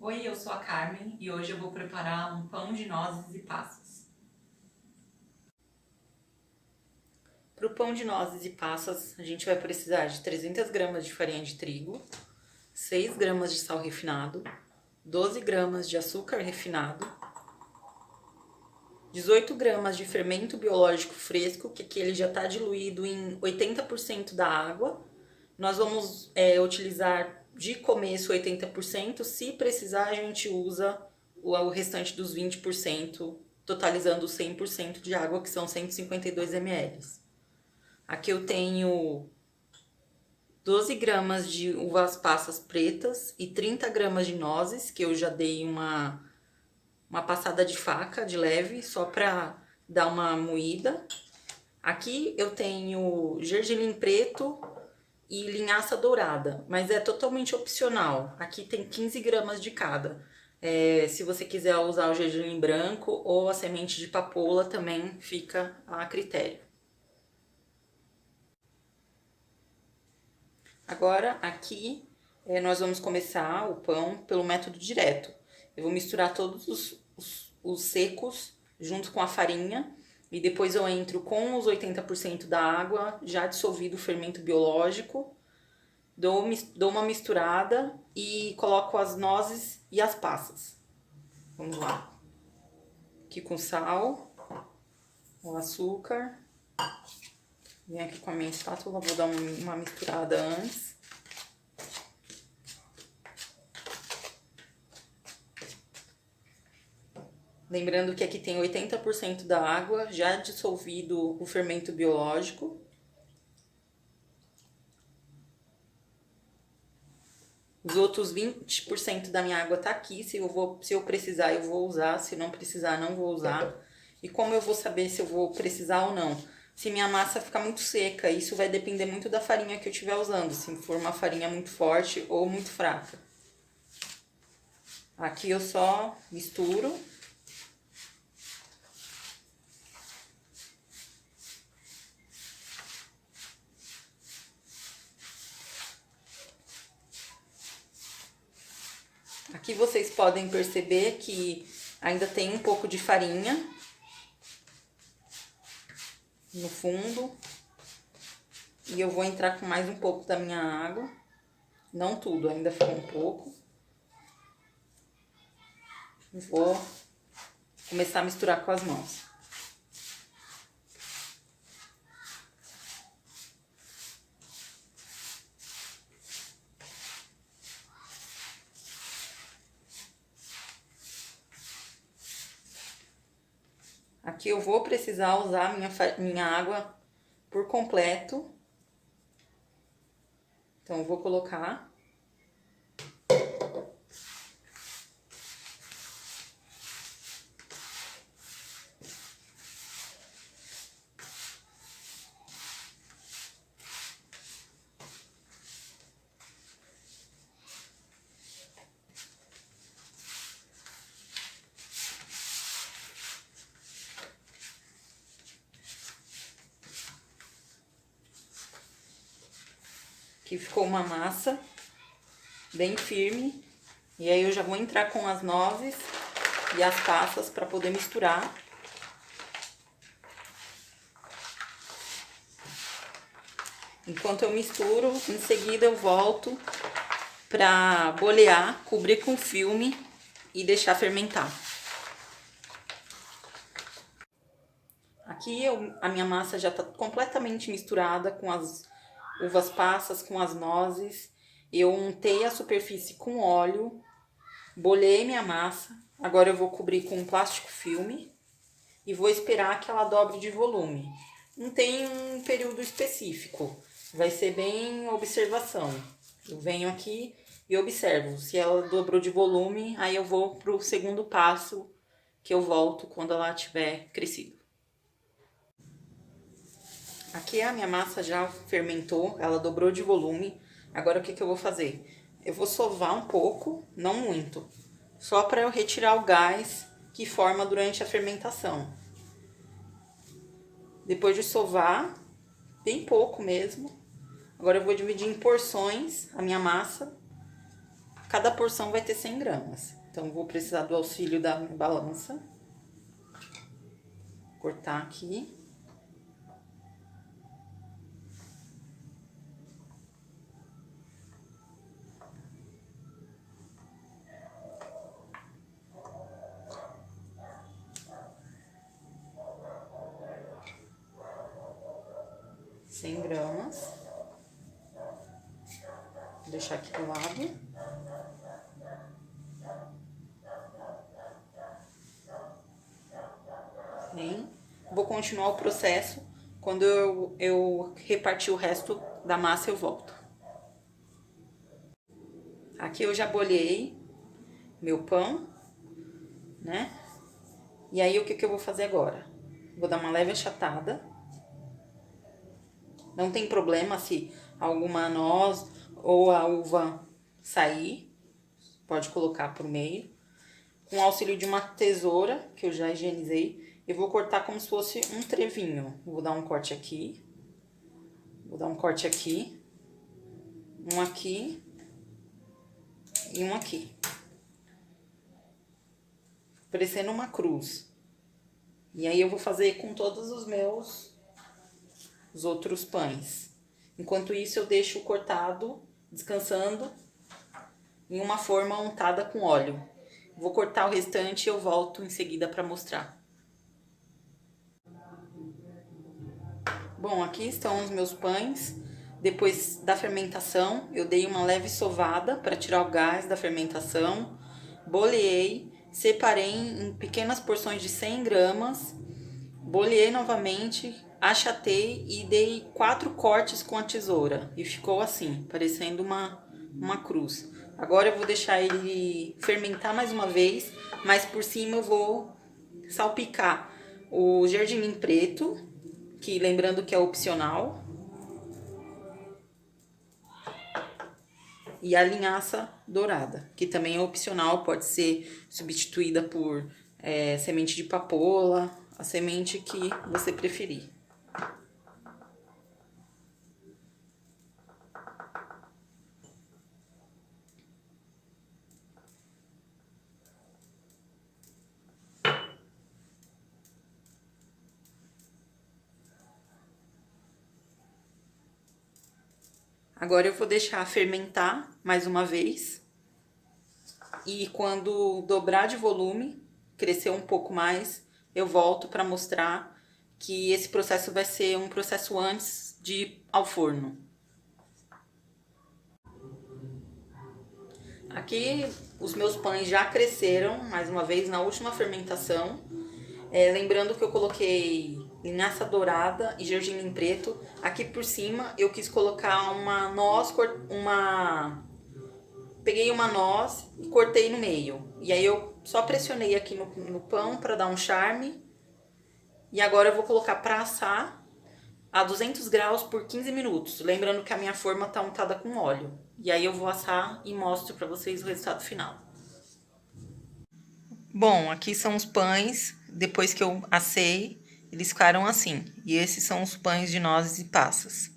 Oi, eu sou a Carmen e hoje eu vou preparar um pão de nozes e passas. Para o pão de nozes e passas, a gente vai precisar de 300 gramas de farinha de trigo, 6 gramas de sal refinado, 12 gramas de açúcar refinado, 18 gramas de fermento biológico fresco, que aqui ele já está diluído em 80% da água. Nós vamos utilizar de começo 80%, se precisar a gente usa o restante dos 20%, totalizando 100% de água, que são 152 ml. Aqui eu tenho 12 gramas de uvas passas pretas e 30 gramas de nozes, que eu já dei uma passada de faca de leve, só para dar uma moída. Aqui eu tenho gergelim preto e linhaça dourada, mas é totalmente opcional. Aqui tem 15 gramas de cada. Se você quiser usar o gergelim branco ou a semente de papoula, também fica a critério. Agora, aqui, nós vamos começar o pão pelo método direto. Eu vou misturar todos os secos junto com a farinha e depois eu entro com os 80% da água, já dissolvido o fermento biológico, dou uma misturada e coloco as nozes e as passas. Vamos lá. Aqui com sal, o açúcar. Venho aqui com a minha espátula, vou dar uma misturada antes. Lembrando que aqui tem 80% da água, já dissolvido o fermento biológico. Os outros 20% da minha água tá aqui, se eu precisar eu vou usar, se não precisar não vou usar. E como eu vou saber se eu vou precisar ou não? Se minha massa ficar muito seca, isso vai depender muito da farinha que eu estiver usando, se for uma farinha muito forte ou muito fraca. Aqui eu só misturo. Aqui vocês podem perceber que ainda tem um pouco de farinha no fundo. E eu vou entrar com mais um pouco da minha água. Não tudo, ainda ficou um pouco. Vou começar a misturar com as mãos. Aqui eu vou precisar usar minha água por completo. Então, eu vou colocar. Aqui ficou uma massa bem firme. E aí eu já vou entrar com as nozes e as passas para poder misturar. Enquanto eu misturo, em seguida eu volto para bolear, cobrir com filme e deixar fermentar. Aqui a minha massa já está completamente misturada com as uvas passas, com as nozes. Eu untei a superfície com óleo, bolhei minha massa. Agora eu vou cobrir com um plástico filme e vou esperar que ela dobre de volume. Não tem um período específico, vai ser bem observação. Eu venho aqui e observo. Se ela dobrou de volume, aí eu vou para o segundo passo, que eu volto quando ela tiver crescido. Aqui a minha massa já fermentou, ela dobrou de volume. Agora o que eu vou fazer? Eu vou sovar um pouco, não muito, só para eu retirar o gás que forma durante a fermentação. Depois de sovar, bem pouco mesmo. Agora eu vou dividir em porções a minha massa. cada porção vai ter 100 gramas. Então, vou precisar do auxílio da minha balança. Cortar aqui. Cem gramas. Vou deixar aqui do lado. Vou continuar o processo. Quando eu repartir o resto da massa, eu volto. Aqui eu já bolhei meu pão, né? E aí, o que eu vou fazer agora? Vou dar uma leve achatada. Não tem problema se alguma noz ou a uva sair. Pode colocar por meio. Com o auxílio de uma tesoura, que eu já higienizei, eu vou cortar como se fosse um trevinho. Vou dar um corte aqui. Vou dar um corte aqui. Um aqui. E um aqui. Parecendo uma cruz. E aí, eu vou fazer com todos os outros pães. Enquanto isso, eu deixo o cortado descansando em uma forma untada com óleo. Vou cortar o restante e eu volto em seguida para mostrar. Bom, aqui estão os meus pães. Depois da fermentação, eu dei uma leve sovada para tirar o gás da fermentação. Boleei, separei em pequenas porções de 100 gramas. Boleei novamente, achatei e dei 4 cortes com a tesoura. E ficou assim, parecendo uma cruz. Agora eu vou deixar ele fermentar mais uma vez, mas por cima eu vou salpicar o gergelim preto, que lembrando que é opcional, e a linhaça dourada, que também é opcional, pode ser substituída por semente de papoula, a semente que você preferir. Agora eu vou deixar fermentar mais uma vez. E quando dobrar de volume, crescer um pouco mais, eu volto para mostrar que esse processo vai ser um processo antes de ir ao forno. Aqui os meus pães já cresceram, mais uma vez, na última fermentação. Lembrando que eu coloquei linhaça dourada e gergelim preto. Aqui por cima eu quis colocar uma noz, peguei uma noz e cortei no meio. E aí eu só pressionei aqui no pão para dar um charme. E agora eu vou colocar para assar a 200 graus por 15 minutos. Lembrando que a minha forma tá untada com óleo. E aí eu vou assar e mostro para vocês o resultado final. Bom, aqui são os pães. Depois que eu assei, eles ficaram assim. E esses são os pães de nozes e passas.